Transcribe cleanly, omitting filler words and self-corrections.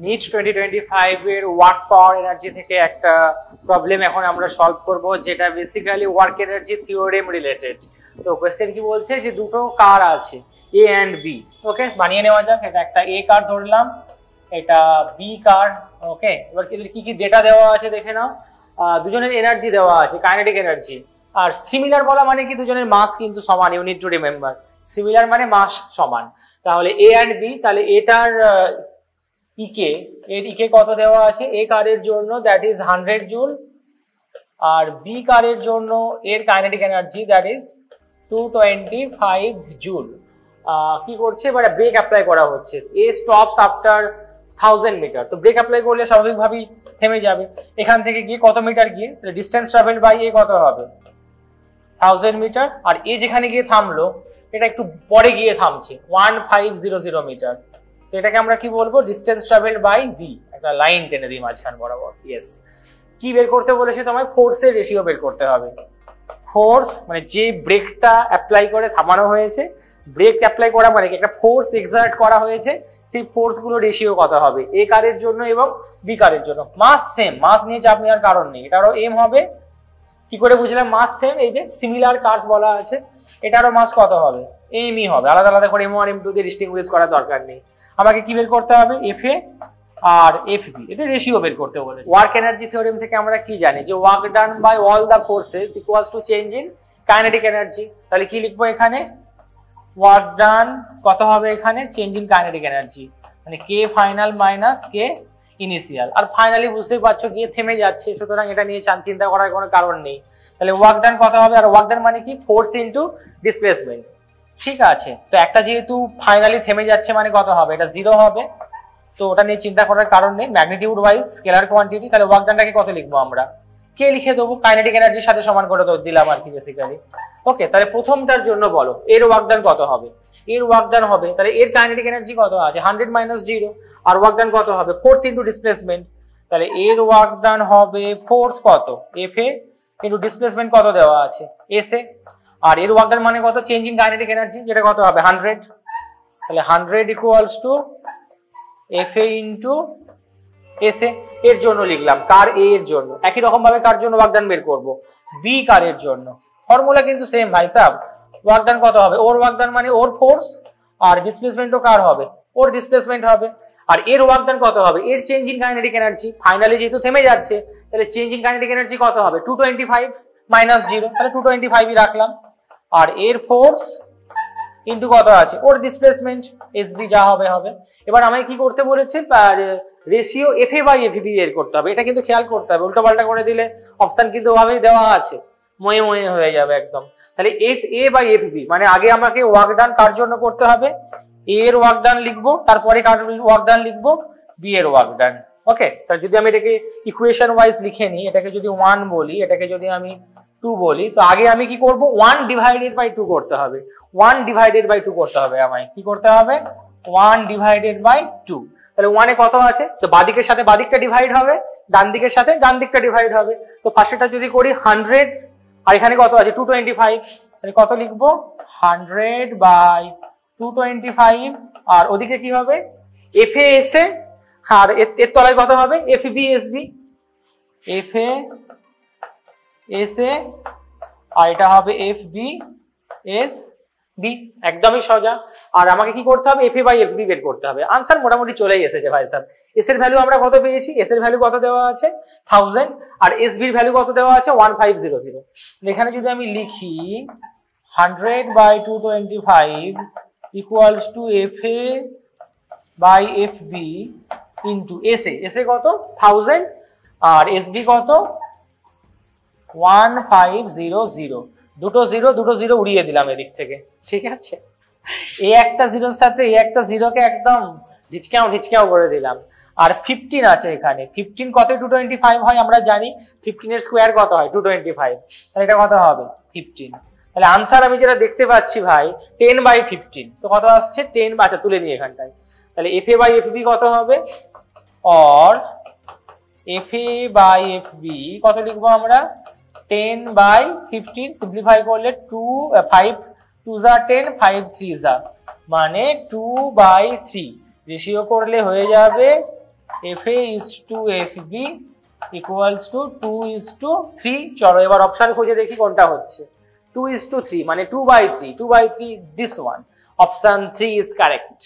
NEET 2025 এর work power energy থেকে একটা প্রবলেম এখন আমরা সলভ করব, যেটা basically work energy theorem related. তো কোশ্চেন কি বলছে যে দুটো কার আছে এ অ্যান্ড বি। ওকে, বানিয়ে নেওয়া যাক। এটা একটা এ কার ধরলাম, এটা বি কার। ওকে, এবার এদের কি কি ডেটা দেওয়া আছে দেখে নাও। দুজনের এনার্জি দেওয়া আছে, কাইনেটিক এনার্জি। আর সিমিলার বলা মানে কি দুজনের মাস কিন্তু সমান, you need to remember. Similar মানে মাস সমান। তাহলে এ অ্যান্ড বি, তাহলে এটার ইকে, এর ইকে কত দেওয়া আছে এ কারের জন্য, দ্যাট ইজ 100 জুল। আর বি কারের জন্য এর kinetic energy that is 225 joule. কি করছে এবার ব্রেক অ্যাপ্লাই করা হচ্ছে। A stops after 1000 meter. তো ব্রেক অ্যাপ্লাই করলে স্বাভাবিকভাবেই থেমে যাবে। এখান থেকে গিয়ে কত মিটার গিয়ে, ডিস্টেন্স ট্রাভেল বাই এ কত হবে 1000 মিটার। আর এ যেখানে গিয়ে থামলো এটা একটু পরে গিয়ে থামছে 1500 মিটার। তো এটাকে আমরা কি বলবো, ডিস্টেন্স ট্রাভেল বাই বি। একটা লাইন টেনে দিই মাঝখান বরাবর। ইয়েস, কি বের করতে বলেছে তোমায়, ফোর্সের রেশিও বের করতে হবে। ফোর্স মানে যে ব্রেকটা অ্যাপ্লাই করে থামানো হয়েছে, ব্রেক অ্যাপ্লাই করা মানে একটা ফোর্স এক্সার্ট করা হয়েছে, সেই ফোর্স গুলো রেশিও কত হবে এ কারের জন্য এবং বি কারের জন্য। মাস সেম, মাস নিয়ে চাপ নেওয়ার কারণ নেই। এটারও এম হবে। কি করে বুঝলাম মাস সেম, এই যে সিমিলার কার্স বলা আছে, এটারও মাস কত হবে এমই হবে। আলাদা আলাদা করে M1 M2 দিয়ে ডিস্টিংগুইশ করার দরকার নেই। আমাকে কি বের করতে হবে F A R F B, এতে রেশিও বের করতে বলেছে। ওয়ার্ক এনার্জি থিওরেম থেকে আমরা কি জানি যে work done by all the forces equals to change in kinetic energy. তাহলে কি লিখবো এখানে, ওয়ার্ক ডান কত হবে এখানে, চেঞ্জ ইন কাইনেটিক এনার্জি, মানে কে ফাইনাল মাইনাস কে ইনিশিয়াল। আর ফাইনালি বুঝতেই পারছো গিয়ে থেমে যাচ্ছে, সুতরাং এটা নিয়ে চিন্তা করার কোনো কারণ নেই। তাহলে ওয়ার্ক ডান কত হবে, আর ওয়ার্ক ডান মানে কি ফোর্স ইনটু ডিসপ্লেসমেন্ট। ঠিক আছে, তো একটা যেহেতু ফাইনালি থেমে যাচ্ছে মানে কত হবে, এটা 0 হবে। তো ওটা নিয়ে চিন্তা করার কারণ নেই, ম্যাগনিটিউড ওয়াইজ স্কেলার কোয়ান্টিটি। তাহলে ওয়ার্ক ডানটাকে কত লিখবো আমরা, কে লিখে দেবো, কাইনেটিক এনার্জির সাথে সমান করে তো দিলাম আর কি বেসিক্যালি। ওকে, তাহলে প্রথমটার জন্য বলো এর ওয়ার্ক ডান কত হবে, এর ওয়ার্ক ডান হবে, তাহলে এর কাইনেটিক এনার্জি কত আছে 100 মাইনাস 0, আর ওয়ার্ক ডান কত হবে ফোর্স ইনটু ডিসপ্লেসমেন্ট। তাহলে এর ওয়ার্ক ডান হবে ফোর্স কত এফ এ ইনটু ডিসপ্লেসমেন্ট কত দেওয়া আছে এস এ। আর এর ওয়ার্ক ডান মানে কত চেঞ্জ ইন কাইনেটিক এনার্জি, যেটা কত হবে 100। তাহলে 100 equals to F A into S A. এর জন্য লিখলাম, কার এ এর জন্য। একই রকম ভাবে কার জন্য ওয়ার্ক ডান বের করব, বি কারের জন্য। ফর্মুলা কিন্তু সেম ভাই সাহেব। ওয়ার্ক ডান কত হবে, ওর ওয়ার্ক ডান মানে ওর ফোর্স, আর ডিসপ্লেসমেন্টও কার হবে ওর ডিসপ্লেসমেন্ট হবে। আর এর ওয়ার্ক ডান কত হবে, এর change in kinetic energy. Finally যেহেতু থেমে যাচ্ছে তাহলে চেঞ্জ ইন কাইনেটিক এনার্জি কত হবে 225 মাইনাস 0, তাহলে 225ই রাখলাম। আর এর ফোর্স ইনটু কত আছে ওর ডিসপ্লেসমেন্ট এসবি, যা হবে হবে। এবার আমায় কি করতে বলেছে, ratio F A by F B বের করতে হবে। এটা কিন্তু খেয়াল করতে হবে, উল্টো পাল্টা করে দিলে অপশন কিন্তু ওভাবেই দেওয়া আছে, ময়ে ময়ে হয়ে যাবে একদম। তাহলে F A by F B মানে আগে আমাকে ওয়ার্ক ডান কার জন্য করতে হবে, এ এর ওয়ার্ক ডান লিখবো, তারপরে কার ওয়ার্ক ডান লিখবো, বি এর ওয়ার্ক ডান। ওকে, তাহলে যদি আমি এটাকে ইকুয়েশন ওয়াইজ লিখে নিই, এটাকে যদি 1 বলি, এটাকে যদি আমি 2 বলি, তো আগে আমি কি করব 1 ডিভাইডেড বাই 2 করতে হবে। 1 ডিভাইডেড বাই 2 করতে হবে আমায়, কি করতে হবে 1 ডিভাইডেড বাই 2। তাহলে 1 এ কত আছে, তো বাদিকের সাথে বাদিকটা ডিভাইড হবে, ডান দিকের সাথে ডান দিকটা ডিভাইড হবে। তো ফার্স্টটা যদি করি 100, আর এখানে কত আছে 225, তাহলে কত লিখবো 100 বাই 225। আর ওদিকে কি হবে এফ এ এস এ, আর এর তলায় কত হবে F B S B, F A S A, আর এটা হবে এফ বি এস বি। একদমই সোজা। আর আমাকে কি করতে হবে F A by F B বের করতে হবে। আনসার মোটামুটি চলেই এসেছে ভাই স্যার। এস এর ভ্যালু আমরা কত পেয়েছি, এস এর ভ্যালু কত দেওয়া আছে 1000, আর এস বির ভ্যালু কত দেওয়া আছে 1500। এখানে যদি আমি লিখি 100 by 225 equals to F A by F B into S A. S A কত 1000, আর এস বি কত 1500। দুটো জিরো উড়িয়ে দিলাম এদিক থেকে। ঠিক আছে, এই একটা জিরোর সাথে এই একটা জিরোকে একদম ঢিচকাও করে দিলাম। আর 15 আছে এখানে, 15 কত 225 হয় আমরা জানি, 15 এর স্কোয়ার কত হয় 225, তাহলে এটা কত হবে 15। তাহলে আনসার আমি যেটা দেখতে পাচ্ছি ভাই 10 বাই 15। তো কত আসছে 10, আচ্ছা তুলে নিই এখানটায়। তাহলে F A by F B কত হবে, or F A by F B কত লিখবো আমরা 10 বাই 15। সিম্পলিফাই করলে 5 2 যা 10, 5 3 যা, মানে 2/3। রেশিও করলে হয়ে যাবে FA is to FB equals to 2:3। চলো এবার অপশন খুঁজে দেখি কোনটা হচ্ছে। 2:3 মানে 2/3, 2/3 this one, option 3 is correct।